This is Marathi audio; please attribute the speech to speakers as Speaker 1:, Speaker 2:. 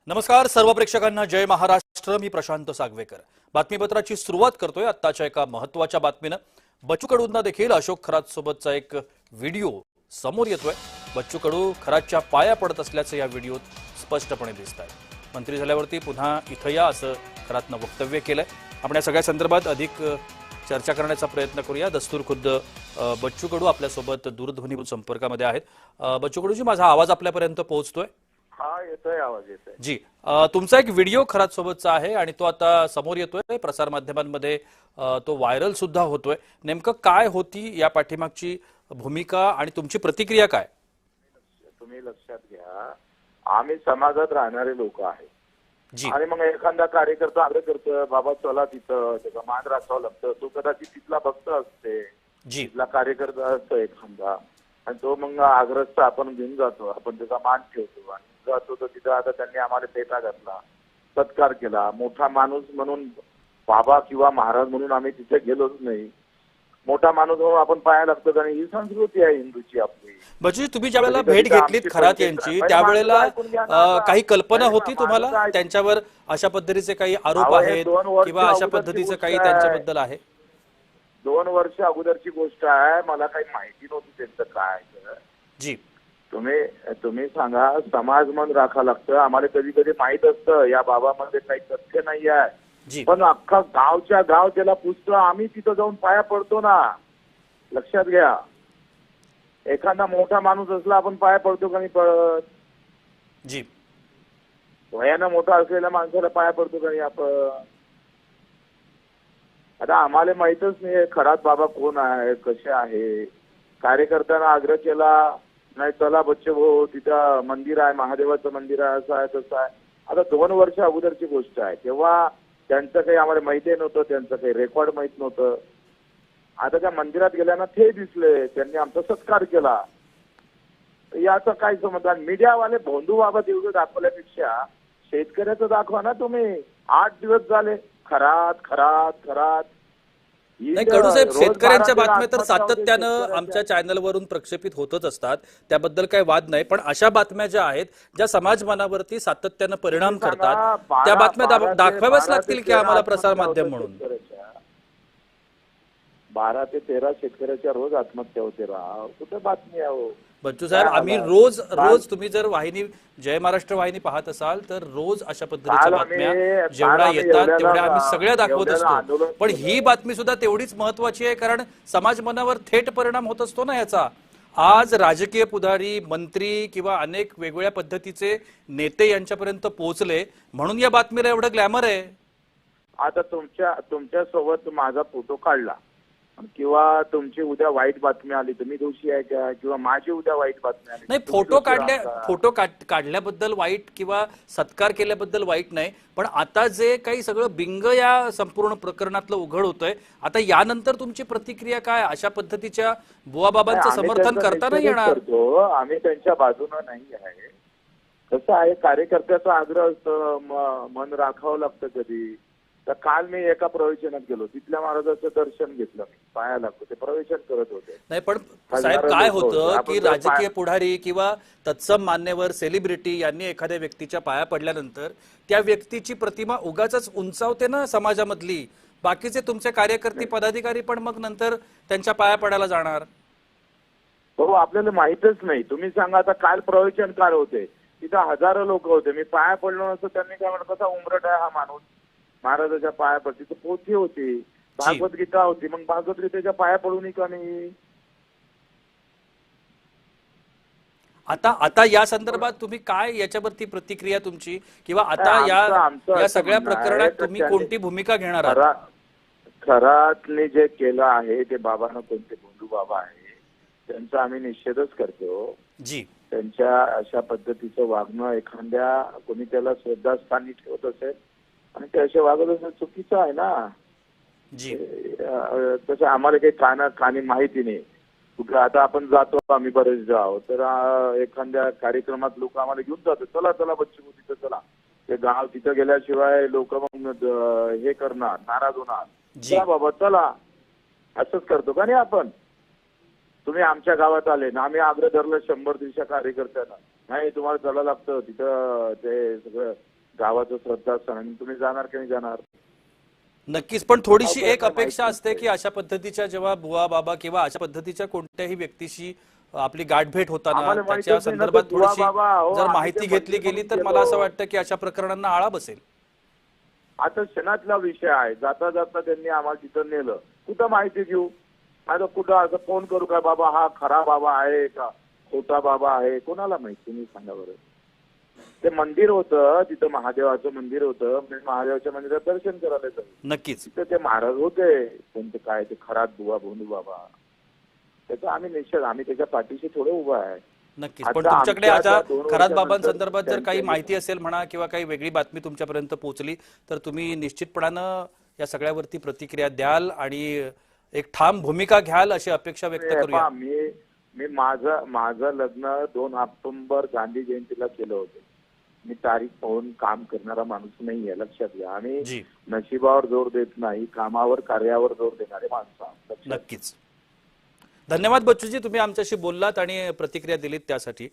Speaker 1: नमस्कार सर्व प्रेक्षकांना जय महाराष्ट्र। मी प्रशांत सागवेकर बातमीपत्राची सुरुवात करतोय आत्ताच्या एका महत्त्वाच्या बातमीनं। बच्चू कडूंना देखील अशोक खरात सोबतचा एक व्हिडिओ समोर येतोय। बच्चू कडू खरातच्या पाया पडत असल्याचं या व्हिडिओत स्पष्टपणे दिसतंय। मंत्री झाल्यावरती पुन्हा इथं या असं खरातनं वक्तव्य केलंय। आपण या सगळ्या संदर्भात अधिक चर्चा करण्याचा प्रयत्न करूया। दस्तूर खुद्द बच्चू कडू आपल्यासोबत दूरध्वनी संपर्कामध्ये आहेत। बच्चू कडूजी, माझा आवाज आपल्यापर्यंत पोहोचतोय?
Speaker 2: हा, येतोय, आवाज येतोय
Speaker 1: जी। तुमचा एक व्हिडिओ खरात सोबतचा आहे आणि तो आता समोर येतोय, प्रसार माध्यमांमध्ये तो व्हायरल सुद्धा होतोय। नेमकं काय होती या पाठीमागची भूमिका आणि तुमची प्रतिक्रिया काय?
Speaker 2: तुम्ही लक्षात घ्या, आम्ही समाजात राहणारे लोक आहे
Speaker 1: जी।
Speaker 2: आणि मग एखादा कार्यकर्ता आग्रह करतो, बाबा चला तिथं, त्याचा मान राखावं लागतं। तो कदाचित तिथला भक्त असते,
Speaker 1: जी,
Speaker 2: तिथला कार्यकर्ता असतो एखादा, आणि तो मग आग्रस्त आपण घेऊन जातो, आपण त्याचा मान ठेवतो आणि जातो। तर तिथं आता त्यांनी आम्हाला पेटा घातला, सत्कार केला, मोठा माणूस म्हणून, बाबा किंवा महाराज म्हणून आम्ही तिथे गेलोच नाही। मोठा माणूस म्हणून आपण पाया लागतो आणि ही संस्कृती आहे हिंदूची आपली।
Speaker 1: बच्चू, तुम्ही ज्या वेळेला भेट घेतलीत खरात यांची त्यावेळेला काही कल्पना होती तुम्हाला त्यांच्यावर अशा पद्धतीचे काही आरोप आहेत किंवा अशा पद्धतीचं काही त्यांच्याबद्दल आहे?
Speaker 2: 2 वर्ष अगोदरची गोष्ट आहे, मला काही माहिती नव्हती त्यांचं काय।
Speaker 1: जी,
Speaker 2: तुम्ही सांगा, समाज मन राखा लागतं। आम्हाला कधी कधी माहित असतं या बाबामध्ये काही तथ्य नाही आहे, पण अख्खा गावच्या गाव त्याला पुजतो, आम्ही तिथं जाऊन पाया पडतो ना। लक्षात घ्या, एखादा मोठा माणूस असला आपण पाया पडतो का नाही पडत?
Speaker 1: जी,
Speaker 2: वयानं मोठा असलेल्या माणसाला पाया पडतो का नाही आपण? आता आम्हाला माहितच नाही खरात बाबा कोण आहे, कसे आहे। कार्यकर्त्यांना आग्रह केला, नाही चला बच्चे भाऊ, तिथं मंदिर आहे, महादेवाचं मंदिर आहे, असं आहे तसं आहे। आता 2 वर्ष अगोदरची गोष्ट आहे, तेव्हा त्यांचं काही आम्हाला माहिती नव्हतं, त्यांचं काही रेकॉर्ड माहित नव्हतं। आता त्या मंदिरात गेल्यानं ते दिसले, त्यांनी आमचा सत्कार केला। याचं काय समाधान? मीडियावाले भोंदू बाबा दिवस दाखवल्यापेक्षा शेतकऱ्याचं दाखवा ना तुम्ही। 8 दिवस झाले खरात खरात खरात।
Speaker 1: नाही कडू साहेब, शेतकऱ्यांच्या बातम्या तर सातत्यानं आमच्या चॅनलवरून प्रक्षेपित होतच असतात, त्याबद्दल काही वाद नाही। पण अशा बातम्या ज्या आहेत, ज्या समाज मनावरती सातत्यानं परिणाम करतात, त्या बातम्या दाखवाव्याच लागतील की आम्हाला प्रसार माध्यम म्हणून।
Speaker 2: 12 ते 13 शेतकऱ्याच्या रोज आत्महत्या होते राव, कुठे बातमी आहे?
Speaker 1: बच्चू साहेब, आम्ही रोज तुम्ही जर वाहिनी जय महाराष्ट्र वाहिनी पाहत असाल तर रोज अशा पद्धतीच्या बातम्या जेवढ्या येतात तेवढ्या आम्ही सगळ्या दाखवत असतो। पण ही बातमी सुद्धा तेवढीच महत्वाची आहे, कारण समाज मनावर थेट परिणाम होत असतो ना याचा। आज राजकीय पुढारी, मंत्री किंवा अनेक वेगवेगळ्या पद्धतीचे नेते यांच्यापर्यंत पोहोचले म्हणून या बातमीला एवढं ग्लॅमर आहे।
Speaker 2: आता तुमच्या सोबत माझा फोटो काढला किंवा तुमची उद्या वाईट बातमी आली, तुम्ही दोषी आहे का? किंवा माझी उद्या वाईट बातमी आली,
Speaker 1: नाही, फोटो काढल्याबद्दल वाईट किंवा सत्कार केल्याबद्दल वाईट नाही, पण आता जे काही सगळं बिंग या संपूर्ण प्रकरणातलं उघड होतंय, आता यानंतर तुमची प्रतिक्रिया काय? अशा पद्धतीच्या बुवाबाबांचं समर्थन करता नाही येणार?
Speaker 2: आम्ही त्यांच्या बाजूने नाही आहे। कसं आहे, कार्यकर्त्याचा आग्रह असतो, मन राखावं लागतं कधी। तर काल मी एका प्रवचनात गेलो, तिथल्या महाराजांचं दर्शन घेतलं, मी पाया लागतो, ते प्रवचन करत होते।
Speaker 1: नाही पण साहेब, काय होतं की राजकीय पुढारी किंवा तत्सम मान्यवर सेलिब्रिटी यांनी एखाद्या व्यक्तीच्या पाया पडल्यानंतर त्या व्यक्तीची प्रतिमा उगाच उंचावते ना समाजामधली। बाकीचे तुमचे कार्यकर्ते पदाधिकारी पण मग नंतर त्यांच्या पाया पडायला जाणार।
Speaker 2: हो, आपल्याला माहितच नाही। तुम्ही सांगा, आता काल प्रवचनकार होते, तिथं हजारो लोक होते, मी पाया पडलो नसतो, त्यांनी काय म्हणत, कसा उमरट आहे हा माणूस, महाराजाच्या पाया पडती। तिथं पोथी होती, भागवत गीता होती, मग भागवत गीतेच्या पाया पडून का नाही?
Speaker 1: आता या संदर्भात तुम्ही काय याच्यावरती प्रतिक्रिया तुमची, किंवा आता या सगळ्या प्रकरणात तुम्ही कोणती भूमिका घेणार आहात?
Speaker 2: खरातने जे केलं आहे ते बाबांना, कोणते भोंदू बाबा आहे त्यांचा आम्ही निषेधच करतो
Speaker 1: जी।
Speaker 2: त्यांच्या अशा पद्धतीचं वागणं, एखाद्या कोणी त्याला श्रद्धास्थानी ठेवत असेल आणि ते असे वागत असेल, चुकीचं आहे ना
Speaker 1: जी।
Speaker 2: तसं आम्हाला काही कानी माहिती नाही कुठं। आता आपण जातो, आम्ही बरेच जाऊ, तर एखाद्या कार्यक्रमात लोक आम्हाला घेऊन जातो, चला चला बच्चू तिथं चला। ते गाव तिथं गेल्याशिवाय लोक मग हे करणार, नाराज होणार, चला बाबा चला, असंच करतो का नाही आपण? तुम्ही आमच्या गावात आले ना, आम्ही आग्रह धरलं 100-150 कार्यकर्त्यांना, नाही तुम्हाला चला लागतं तिथं, ते सगळं गावाचं श्रद्धास्थान आणि तुम्ही जाणार की नाही जाणार?
Speaker 1: नक्कीच, पण थोडीशी एक
Speaker 2: माहिती
Speaker 1: अपेक्षा असते
Speaker 2: नसते.
Speaker 1: की अशा पद्धतीच्या जेव्हा बुवा बाबा किंवा अशा पद्धतीच्या कोणत्याही व्यक्तीशी आपली गाठभेट होताना
Speaker 2: आम्हाला
Speaker 1: त्याच्या
Speaker 2: माहितीच नाही ना,
Speaker 1: संदर्भात
Speaker 2: तो बुवा
Speaker 1: थोडीशी
Speaker 2: बाबा, अहो,
Speaker 1: जर
Speaker 2: आम्ही
Speaker 1: माहिती
Speaker 2: ते
Speaker 1: घेतली
Speaker 2: मंदिर
Speaker 1: गेली
Speaker 2: बघून
Speaker 1: तर मला असं
Speaker 2: गेलो.
Speaker 1: वाटतं की अशा प्रकरणांना आळा बसेल.
Speaker 2: आता क्षणातला विषय आहे. जाता जाता त्यांनी आम्हाला तिथं नेलं. कुठं माहिती घेऊ? आता कुठं असं फोन करू का, बाबा हा खरा बाबा आहे का खोटा बाबा आहे? कोणाला माहिती? मी सांगा बरं. ते मंदिर होतं, तिथं महादेवाचं मंदिर होतं. मी महादेवाच्या मंदिरात दर्शन करायला जाऊ.
Speaker 1: नक्कीच.
Speaker 2: तिथं ते महाराज होते, त्यांचे काय ते खरात बुवा भोंदू बाबा. त्याचा आम्ही निश्चित, आम्ही त्याच्या पाठीशी थोडं उभा आहे.
Speaker 1: नक्कीच,
Speaker 2: आता
Speaker 1: पण तुमच्याकडे
Speaker 2: आमच्या
Speaker 1: आता
Speaker 2: त्या 2
Speaker 1: खरात
Speaker 2: वर्षानंतर
Speaker 1: बाबांसंदर्भात जर काही
Speaker 2: त्यांच्या-
Speaker 1: माहिती असेल म्हणा किंवा काही वेगळी बातमी तुमच्यापर्यंत पोहोचली तर तुम्ही निश्चितपणानं या सगळ्यावरती प्रतिक्रिया द्याल आणि एक ठाम भूमिका घ्याल अशी अपेक्षा व्यक्त
Speaker 2: हे
Speaker 1: करूया.
Speaker 2: पहा, मी माझं लग्न 2 ऑक्टोबर गांधी जयंतीला केलं होतं. मी तारीख पाहून काम करणारा माणूस नाहीये, लक्षात घ्या. आणि
Speaker 1: जी,
Speaker 2: नशिबावर जोर देत नाही, कामावर कार्यावर जोर देणारे माणसं आहोत, लक्षात घ्या.
Speaker 1: नक्कीच. धन्यवाद बच्चूजी, तुम्ही आमच्याशी बोललात आणि प्रतिक्रिया दिलीत त्यासाठी.